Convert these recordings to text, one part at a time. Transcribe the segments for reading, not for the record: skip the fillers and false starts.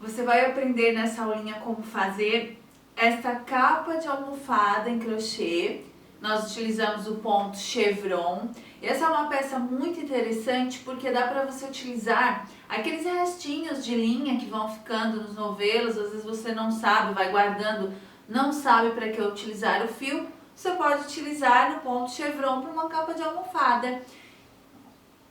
Você vai aprender nessa aulinha como fazer esta capa de almofada em crochê. Nós utilizamos o ponto chevron. Essa é uma peça muito interessante porque dá para você utilizar aqueles restinhos de linha que vão ficando nos novelos. Às vezes você não sabe, vai guardando, não sabe para que utilizar o fio. Você pode utilizar no ponto chevron para uma capa de almofada.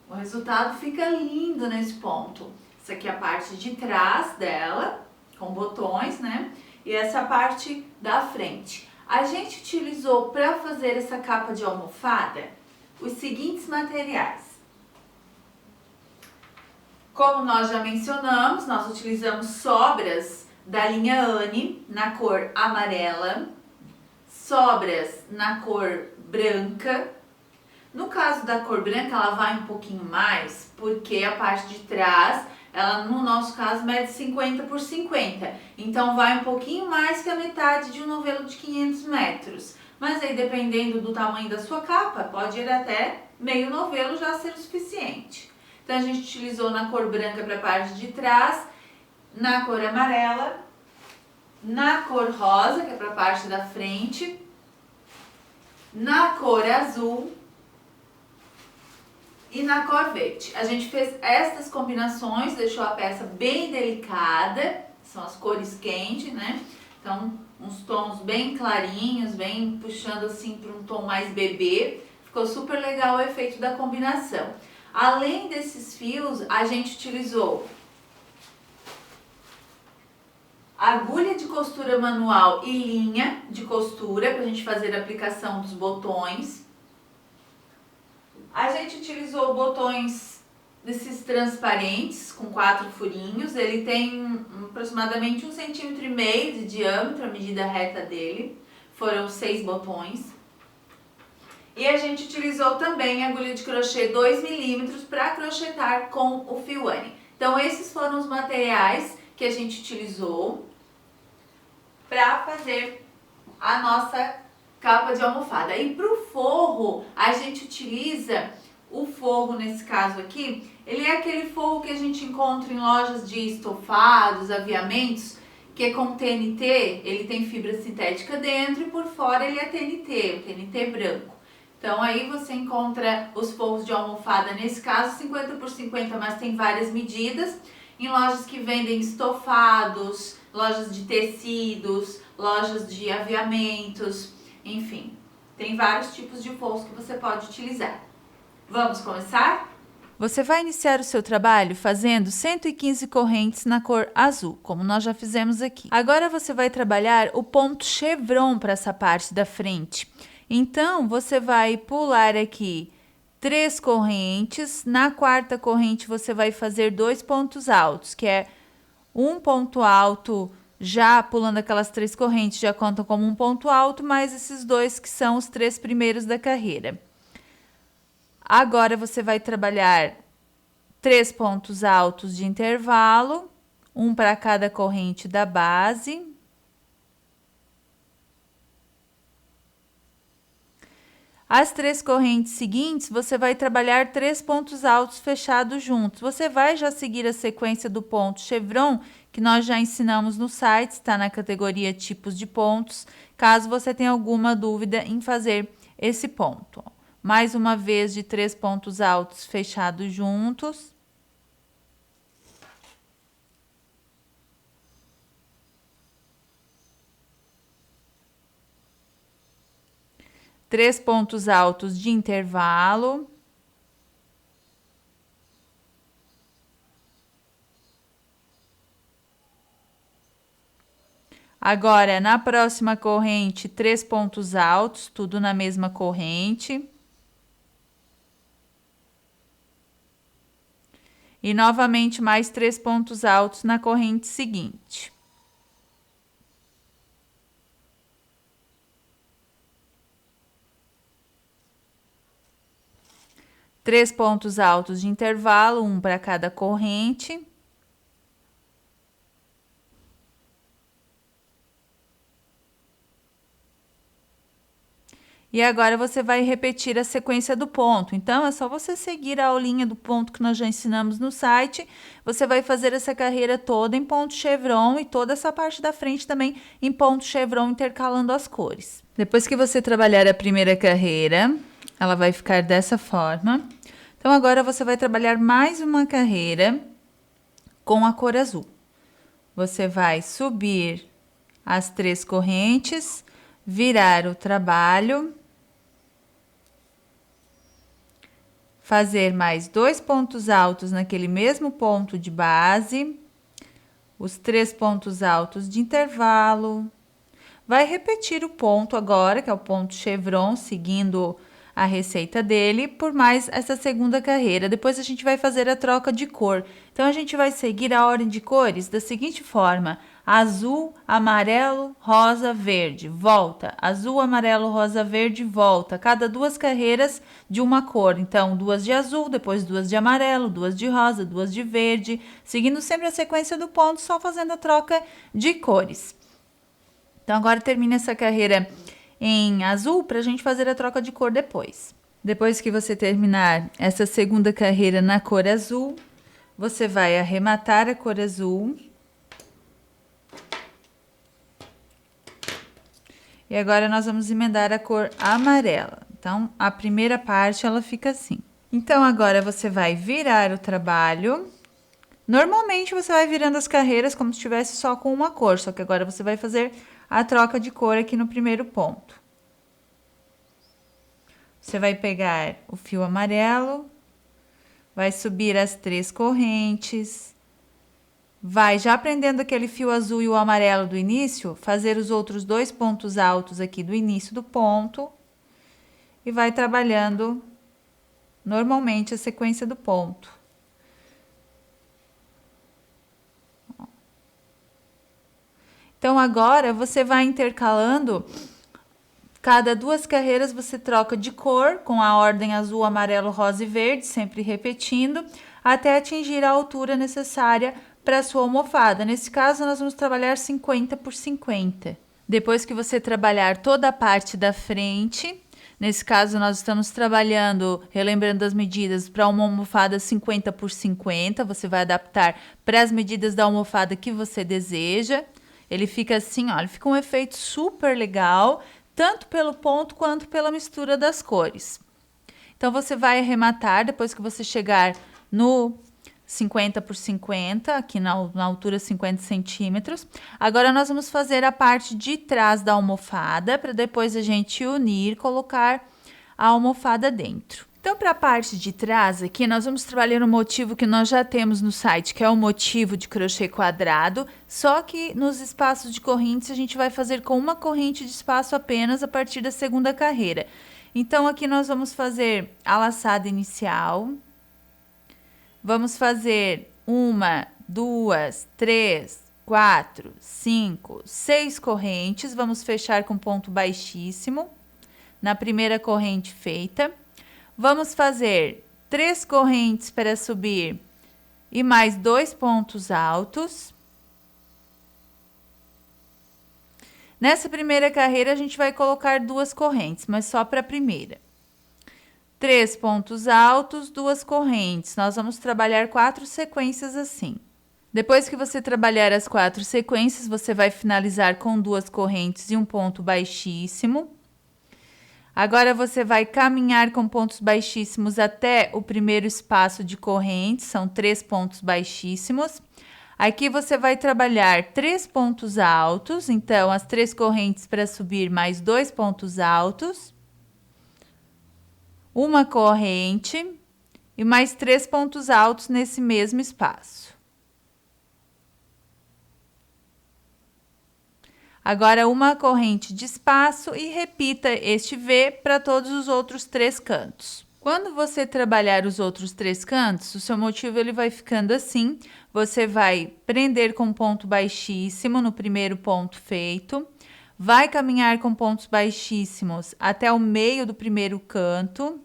O resultado fica lindo nesse ponto. Essa aqui é a parte de trás dela, com botões, né? E essa parte da frente. A gente utilizou para fazer essa capa de almofada os seguintes materiais. Como nós já mencionamos, nós utilizamos sobras da linha Anne na cor amarela, sobras na cor branca. No caso da cor branca, ela vai um pouquinho mais, porque a parte de trás, ela no nosso caso mede 50 por 50, então vai um pouquinho mais que a metade de um novelo de 500 metros. Mas aí, dependendo do tamanho da sua capa, pode ir até meio novelo já ser o suficiente. Então a gente utilizou na cor branca para a parte de trás, na cor amarela, na cor rosa, que é para a parte da frente, na cor azul e na cor verde. A gente fez estas combinações, deixou a peça bem delicada, são as cores quentes, né? Então, uns tons bem clarinhos, bem puxando assim para um tom mais bebê. Ficou super legal o efeito da combinação. Além desses fios, a gente utilizou agulha de costura manual e linha de costura para a gente fazer a aplicação dos botões. A gente utilizou botões desses transparentes com 4 furinhos. Ele tem aproximadamente 1,5 cm de diâmetro, a medida reta dele. Foram 6 botões. E a gente utilizou também agulha de crochê 2 mm para crochetar com o fio Anne. Então esses foram os materiais que a gente utilizou para fazer a nossa capa de almofada. E para o forro, a gente utiliza o forro, nesse caso aqui, ele é aquele forro que a gente encontra em lojas de estofados, aviamentos, que é com TNT, ele tem fibra sintética dentro e por fora ele é TNT, o TNT branco. Então aí você encontra os forros de almofada, nesse caso 50 por 50, mas tem várias medidas, em lojas que vendem estofados, lojas de tecidos, lojas de aviamentos, enfim, tem vários tipos de forros que você pode utilizar. Vamos começar? Você vai iniciar o seu trabalho fazendo 115 correntes na cor azul, como nós já fizemos aqui. Agora você vai trabalhar o ponto chevron para essa parte da frente. Então, você vai pular aqui 3 correntes. Na quarta corrente, você vai fazer 2 pontos altos, que é um ponto alto. Já pulando aquelas 3 correntes, já conta como um ponto alto, mais esses 2 que são os 3 primeiros da carreira. Agora, você vai trabalhar 3 pontos altos de intervalo, um para cada corrente da base. As 3 correntes seguintes, você vai trabalhar 3 pontos altos fechados juntos. Você vai já seguir a sequência do ponto chevron, que nós já ensinamos no site, está na categoria tipos de pontos, caso você tenha alguma dúvida em fazer esse ponto. Mais uma vez de 3 pontos altos fechados juntos. Três pontos altos de intervalo. Agora, na próxima corrente, 3 pontos altos, tudo na mesma corrente. E novamente mais 3 pontos altos na corrente seguinte. Três pontos altos de intervalo, um para cada corrente. E agora você vai repetir a sequência do ponto. Então, é só você seguir a aulinha do ponto que nós já ensinamos no site. Você vai fazer essa carreira toda em ponto chevron e toda essa parte da frente também em ponto chevron, intercalando as cores. Depois que você trabalhar a primeira carreira, ela vai ficar dessa forma. Então, agora você vai trabalhar mais uma carreira com a cor azul. Você vai subir as 3 correntes, virar o trabalho, fazer mais 2 pontos altos naquele mesmo ponto de base, os 3 pontos altos de intervalo. Vai repetir o ponto agora, que é o ponto chevron, seguindo a receita dele, por mais essa segunda carreira. Depois a gente vai fazer a troca de cor. Então, a gente vai seguir a ordem de cores da seguinte forma: azul, amarelo, rosa, verde, volta. Azul, amarelo, rosa, verde, volta. Cada 2 carreiras de uma cor. Então, 2 de azul, depois 2 de amarelo, 2 de rosa, 2 de verde, seguindo sempre a sequência do ponto, só fazendo a troca de cores. Então, agora termina essa carreira em azul para a gente fazer a troca de cor depois. Depois que você terminar essa segunda carreira na cor azul, você vai arrematar a cor azul. E agora nós vamos emendar a cor amarela. Então, a primeira parte ela fica assim. Então, agora você vai virar o trabalho. Normalmente você vai virando as carreiras como se estivesse só com uma cor, só que agora você vai fazer a troca de cor aqui no primeiro ponto. Você vai pegar o fio amarelo, vai subir as 3 correntes, vai já prendendo aquele fio azul e o amarelo do início, fazer os outros 2 pontos altos aqui do início do ponto e vai trabalhando normalmente a sequência do ponto. Então, agora você vai intercalando, cada 2 carreiras você troca de cor com a ordem azul, amarelo, rosa e verde, sempre repetindo, até atingir a altura necessária para a sua almofada. Nesse caso, nós vamos trabalhar 50 por 50. Depois que você trabalhar toda a parte da frente, nesse caso nós estamos trabalhando, relembrando as medidas, para uma almofada 50 por 50, você vai adaptar para as medidas da almofada que você deseja. Ele fica assim, olha, fica um efeito super legal, tanto pelo ponto quanto pela mistura das cores. Então, você vai arrematar depois que você chegar no 50 por 50, aqui na altura 50 centímetros. Agora, nós vamos fazer a parte de trás da almofada, para depois a gente unir, colocar a almofada dentro. Então, para a parte de trás aqui, nós vamos trabalhar um motivo que nós já temos no site, que é o motivo de crochê quadrado, só que nos espaços de correntes a gente vai fazer com uma corrente de espaço apenas a partir da segunda carreira. Então, aqui nós vamos fazer a laçada inicial, vamos fazer 1, 2, 3, 4, 5, 6 correntes, vamos fechar com ponto baixíssimo na primeira corrente feita. Vamos fazer 3 correntes para subir e mais 2 pontos altos. Nessa primeira carreira, a gente vai colocar 2 correntes, mas só para a primeira. 3 pontos altos, 2 correntes. Nós vamos trabalhar 4 sequências assim. Depois que você trabalhar as 4 sequências, você vai finalizar com 2 correntes e um ponto baixíssimo. Agora, você vai caminhar com pontos baixíssimos até o primeiro espaço de correntes, são 3 pontos baixíssimos. Aqui, você vai trabalhar 3 pontos altos, então, as 3 correntes para subir mais 2 pontos altos. Uma corrente e mais 3 pontos altos nesse mesmo espaço. Agora, uma corrente de espaço e repita este V para todos os outros 3 cantos. Quando você trabalhar os outros 3 cantos, o seu motivo ele vai ficando assim. Você vai prender com ponto baixíssimo no primeiro ponto feito. Vai caminhar com pontos baixíssimos até o meio do primeiro canto.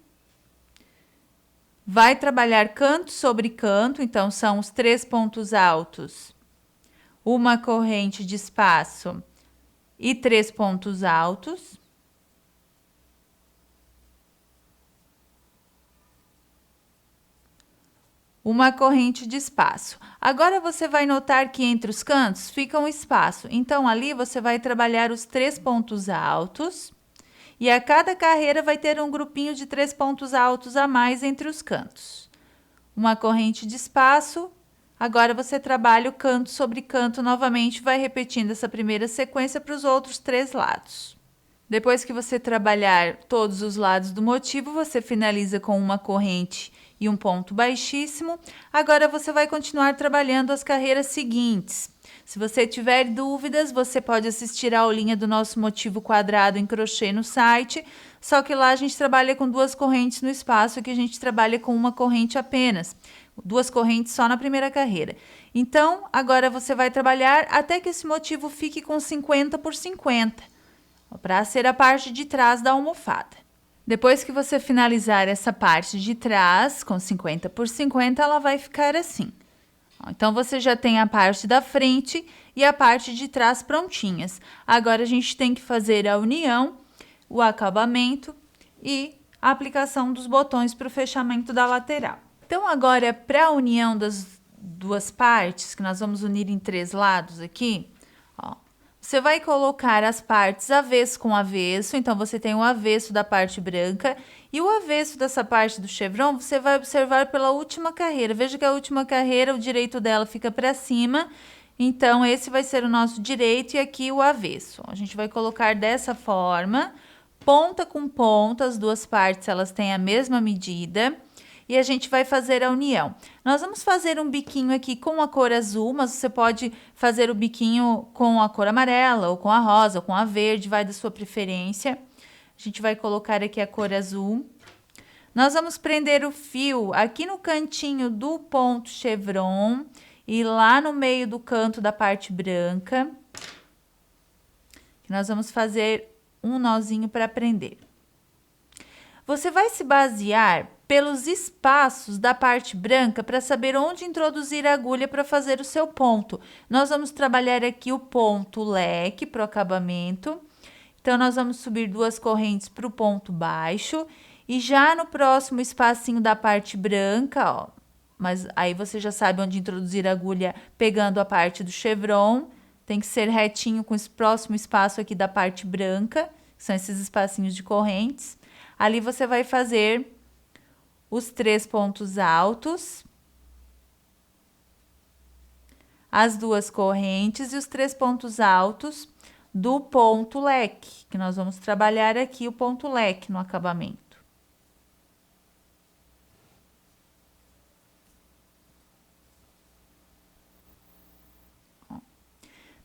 Vai trabalhar canto sobre canto, então são os 3 pontos altos. Uma corrente de espaço e 3 pontos altos. uma corrente de espaço. Agora você vai notar que entre os cantos fica um espaço. Então, ali você vai trabalhar os 3 pontos altos. E a cada carreira vai ter um grupinho de 3 pontos altos a mais entre os cantos. Uma corrente de espaço. Agora você trabalha o canto sobre canto novamente, vai repetindo essa primeira sequência para os outros 3 lados. Depois que você trabalhar todos os lados do motivo, você finaliza com uma corrente e um ponto baixíssimo. Agora você vai continuar trabalhando as carreiras seguintes. Se você tiver dúvidas, você pode assistir a aulinha do nosso motivo quadrado em crochê no site, só que lá a gente trabalha com 2 correntes no espaço, aqui a gente trabalha com uma corrente apenas, 2 correntes só na primeira carreira. Então, agora você vai trabalhar até que esse motivo fique com 50 por 50, para ser a parte de trás da almofada. Depois que você finalizar essa parte de trás com 50 por 50, ela vai ficar assim. Então, você já tem a parte da frente e a parte de trás prontinhas. Agora, a gente tem que fazer a união, o acabamento e a aplicação dos botões para o fechamento da lateral. Então, agora, para a união das 2 partes, que nós vamos unir em 3 lados aqui, ó, você vai colocar as partes avesso com avesso. Então, você tem o avesso da parte branca e o avesso dessa parte do chevron, você vai observar pela última carreira. Veja que a última carreira, o direito dela fica para cima. Então, esse vai ser o nosso direito e aqui o avesso. A gente vai colocar dessa forma, ponta com ponta, as 2 partes, elas têm a mesma medida. E a gente vai fazer a união. Nós vamos fazer um biquinho aqui com a cor azul, mas você pode fazer o biquinho com a cor amarela, ou com a rosa, ou com a verde, vai da sua preferência. A gente vai colocar aqui a cor azul. Nós vamos prender o fio aqui no cantinho do ponto chevron e lá no meio do canto da parte branca. Nós vamos fazer um nozinho para prender. Você vai se basear pelos espaços da parte branca para saber onde introduzir a agulha para fazer o seu ponto. Nós vamos trabalhar aqui o ponto leque para o acabamento. Então, nós vamos subir 2 correntes para o ponto baixo. E já no próximo espacinho da parte branca, ó, mas aí você já sabe onde introduzir a agulha pegando a parte do chevron. Tem que ser retinho com esse próximo espaço aqui da parte branca, que são esses espacinhos de correntes. Ali você vai fazer os 3 pontos altos, as 2 correntes e os 3 pontos altos do ponto leque, que nós vamos trabalhar aqui o ponto leque no acabamento.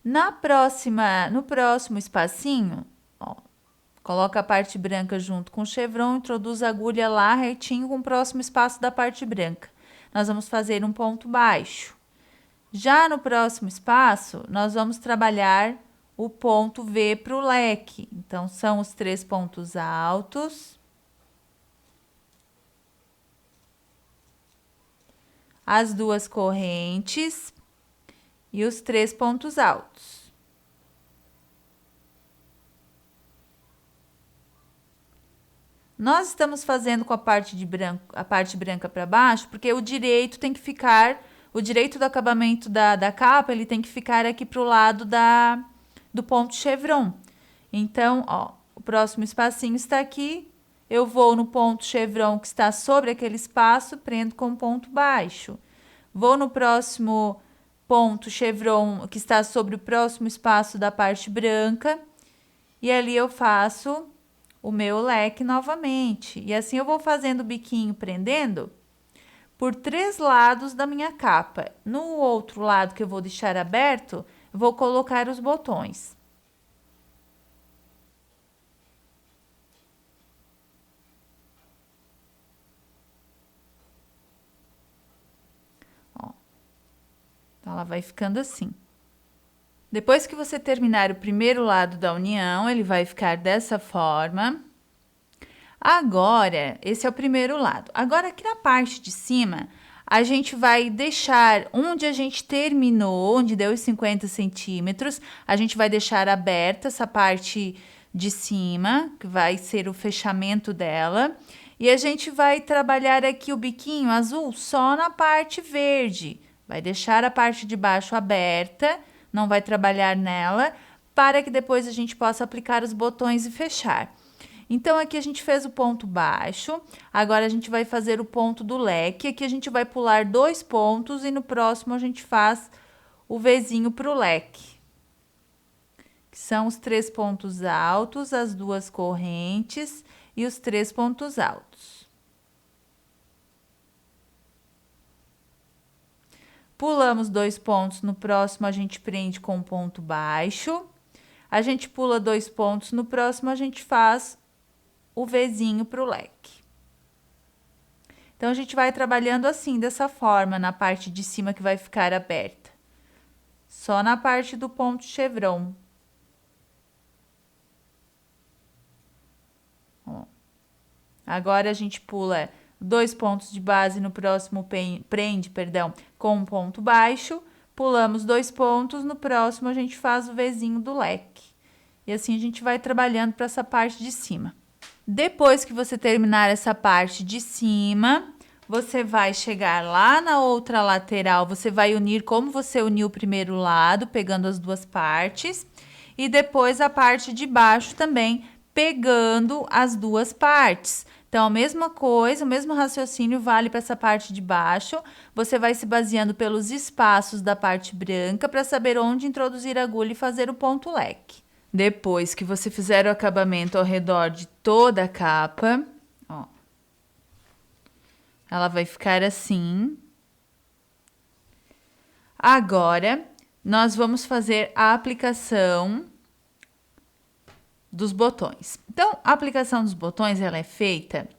No próximo espacinho, ó, coloca a parte branca junto com o chevron, introduz a agulha lá retinho com o próximo espaço da parte branca. Nós vamos fazer um ponto baixo. Já no próximo espaço, nós vamos trabalhar o ponto V para o leque. Então, são os 3 pontos altos, as 2 correntes e os 3 pontos altos. Nós estamos fazendo com a parte branca para baixo, porque o direito tem que ficar, o direito do acabamento da capa, ele tem que ficar aqui pro lado do ponto chevron. Então, ó, o próximo espacinho está aqui, eu vou no ponto chevron que está sobre aquele espaço, prendo com ponto baixo. Vou no próximo ponto chevron que está sobre o próximo espaço da parte branca, e ali eu faço o meu leque novamente. E assim eu vou fazendo o biquinho prendendo por 3 lados da minha capa. No outro lado que eu vou deixar aberto, vou colocar os botões. Ó, então, ela vai ficando assim. Depois que você terminar o primeiro lado da união, ele vai ficar dessa forma. Agora, esse é o primeiro lado. Agora, aqui na parte de cima, a gente vai deixar onde a gente terminou, onde deu os 50 centímetros, a gente vai deixar aberta essa parte de cima, que vai ser o fechamento dela. E a gente vai trabalhar aqui o biquinho azul só na parte verde. Vai deixar a parte de baixo aberta, não vai trabalhar nela, para que depois a gente possa aplicar os botões e fechar. Então, aqui a gente fez o ponto baixo, agora a gente vai fazer o ponto do leque. Aqui a gente vai pular 2 pontos e no próximo a gente faz o Vzinho para o leque. Que são os 3 pontos altos, as 2 correntes e os 3 pontos altos. Pulamos 2 pontos, no próximo a gente prende com um ponto baixo. A gente pula 2 pontos, no próximo a gente faz o Vzinho para o leque. Então, a gente vai trabalhando assim, dessa forma, na parte de cima que vai ficar aberta. Só na parte do ponto chevron. Ó. Agora, a gente pula 2 pontos de base, no próximo prende, com um ponto baixo. Pulamos 2 pontos, no próximo a gente faz o Vzinho do leque. E assim a gente vai trabalhando para essa parte de cima. Depois que você terminar essa parte de cima, você vai chegar lá na outra lateral, você vai unir como você uniu o primeiro lado, pegando as 2 partes, e depois a parte de baixo também, pegando as 2 partes. Então, a mesma coisa, o mesmo raciocínio vale para essa parte de baixo. Você vai se baseando pelos espaços da parte branca para saber onde introduzir a agulha e fazer o ponto leque. Depois que você fizer o acabamento ao redor de toda a capa, ó, ela vai ficar assim. Agora, nós vamos fazer a aplicação dos botões. Então, a aplicação dos botões, ela é feita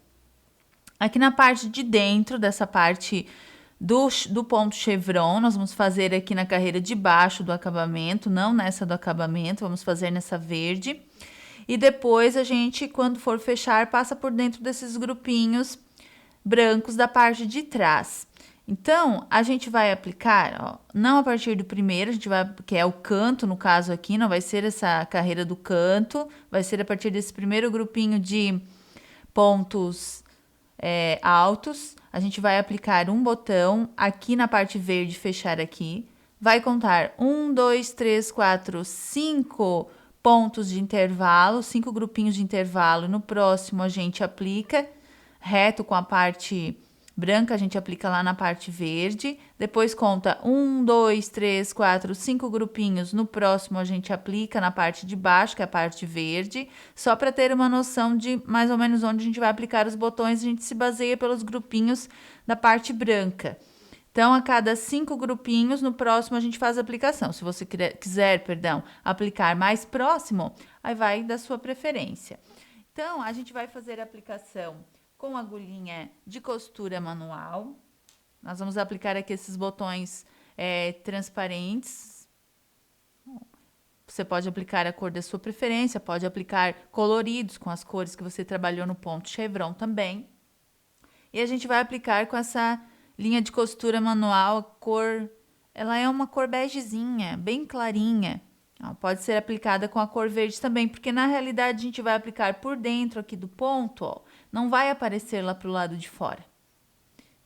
aqui na parte de dentro dessa parte do ponto chevron. Nós vamos fazer aqui na carreira de baixo do acabamento, não nessa do acabamento, vamos fazer nessa verde. E depois a gente, quando for fechar, passa por dentro desses grupinhos brancos da parte de trás. Então, a gente vai aplicar, ó, não a partir do primeiro, a gente vai, que é o canto, no caso aqui, não vai ser essa carreira do canto, vai ser a partir desse primeiro grupinho de pontos altos. A gente vai aplicar um botão aqui na parte verde, fechar aqui. Vai contar 1, 2, 3, 4, 5 pontos de intervalo, 5 grupinhos de intervalo. No próximo, a gente aplica reto com a parte branca, a gente aplica lá na parte verde. Depois conta 1, 2, 3, 4, 5 grupinhos. No próximo, a gente aplica na parte de baixo, que é a parte verde. Só para ter uma noção de mais ou menos onde a gente vai aplicar os botões, a gente se baseia pelos grupinhos da parte branca. Então, a cada 5 grupinhos, no próximo a gente faz a aplicação. Se você quiser, aplicar mais próximo, aí vai da sua preferência. Então, a gente vai fazer a aplicação com agulhinha de costura manual. Nós vamos aplicar aqui esses botões transparentes. Você pode aplicar a cor da sua preferência, pode aplicar coloridos com as cores que você trabalhou no ponto chevron também. E a gente vai aplicar com essa linha de costura manual, a cor, ela é uma cor begezinha, bem clarinha. Ó, pode ser aplicada com a cor verde também, porque na realidade a gente vai aplicar por dentro aqui do ponto, ó, não vai aparecer lá pro lado de fora.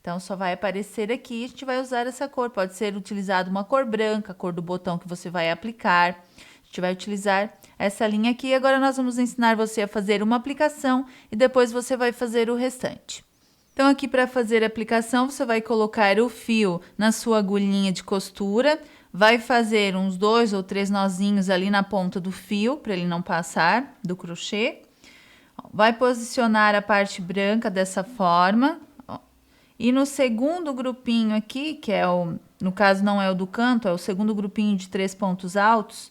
Então, só vai aparecer aqui, a gente vai usar essa cor. Pode ser utilizada uma cor branca, a cor do botão que você vai aplicar. A gente vai utilizar essa linha aqui. Agora, nós vamos ensinar você a fazer uma aplicação e depois você vai fazer o restante. Então, aqui para fazer a aplicação, você vai colocar o fio na sua agulhinha de costura, vai fazer uns 2 ou 3 nozinhos ali na ponta do fio, para ele não passar do crochê. Vai posicionar a parte branca dessa forma. E no segundo grupinho aqui, que é no caso não é o do canto, é o segundo grupinho de 3 pontos altos,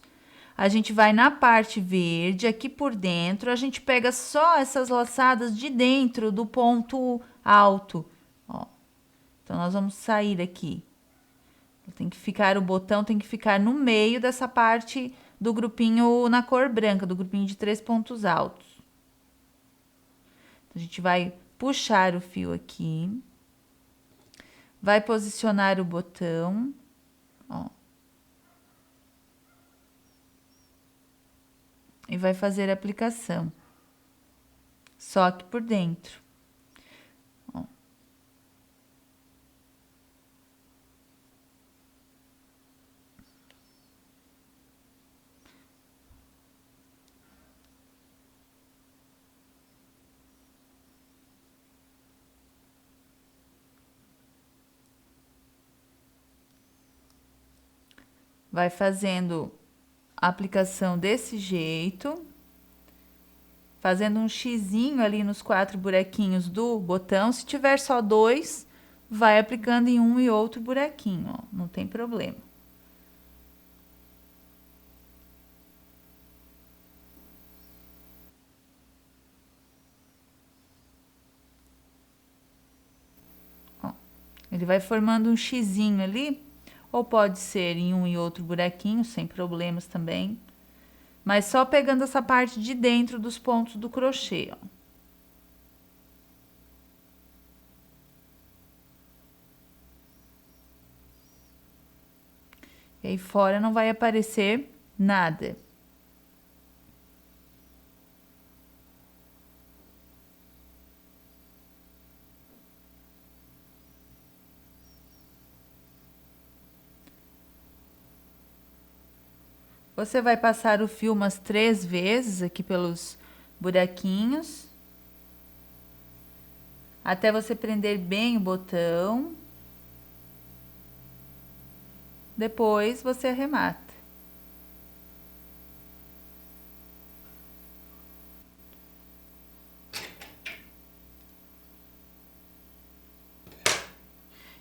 a gente vai na parte verde, aqui por dentro, a gente pega só essas laçadas de dentro do ponto alto, ó. Então, nós vamos sair aqui. Tem que ficar, o botão tem que ficar no meio dessa parte do grupinho na cor branca, do grupinho de 3 pontos altos. Então, a gente vai puxar o fio aqui. Vai posicionar o botão, ó. E vai fazer a aplicação. Só aqui por dentro. vai fazendo a aplicação desse jeito, fazendo um xizinho ali nos 4 buraquinhos do botão. Se tiver só 2, vai aplicando em um e outro buraquinho, ó, não tem problema. Ó, ele vai formando um xizinho ali, ou pode ser em um e outro buraquinho, sem problemas também. Mas só pegando essa parte de dentro dos pontos do crochê, ó. E aí fora não vai aparecer nada. Você vai passar o fio umas 3 vezes aqui pelos buraquinhos, até você prender bem o botão. Depois você arremata.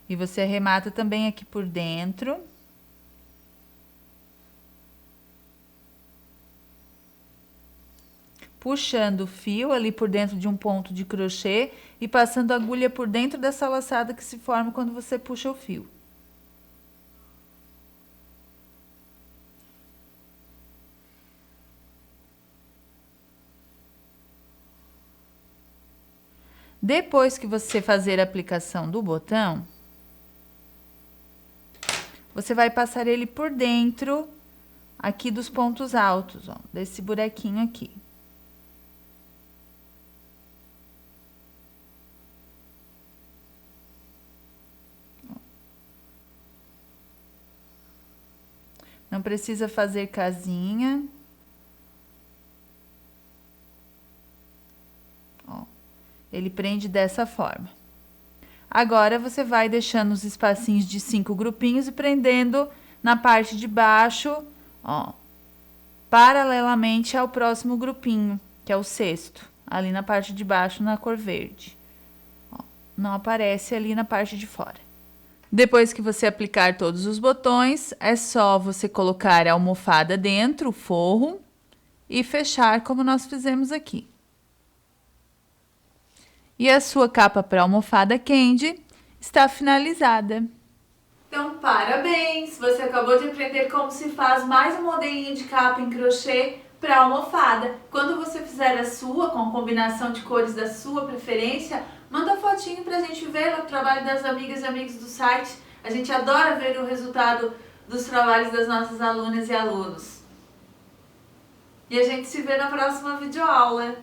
E você arremata também aqui por dentro. Puxando o fio ali por dentro de um ponto de crochê e passando a agulha por dentro dessa laçada que se forma quando você puxa o fio. Depois que você fazer a aplicação do botão, você vai passar ele por dentro aqui dos pontos altos, ó, desse buraquinho aqui. Não precisa fazer casinha. Ó, ele prende dessa forma. Agora, você vai deixando os espacinhos de 5 grupinhos e prendendo na parte de baixo, ó, paralelamente ao próximo grupinho, que é o 6º, ali na parte de baixo, na cor verde. Ó, não aparece ali na parte de fora. Depois que você aplicar todos os botões, é só você colocar a almofada dentro, o forro, e fechar como nós fizemos aqui. E a sua capa para almofada Candy está finalizada. Então, parabéns! Você acabou de aprender como se faz mais um modelinho de capa em crochê para almofada. Quando você fizer a sua, com a combinação de cores da sua preferência, manda fotinho pra gente ver o trabalho das amigas e amigos do site. A gente adora ver o resultado dos trabalhos das nossas alunas e alunos. E a gente se vê na próxima videoaula.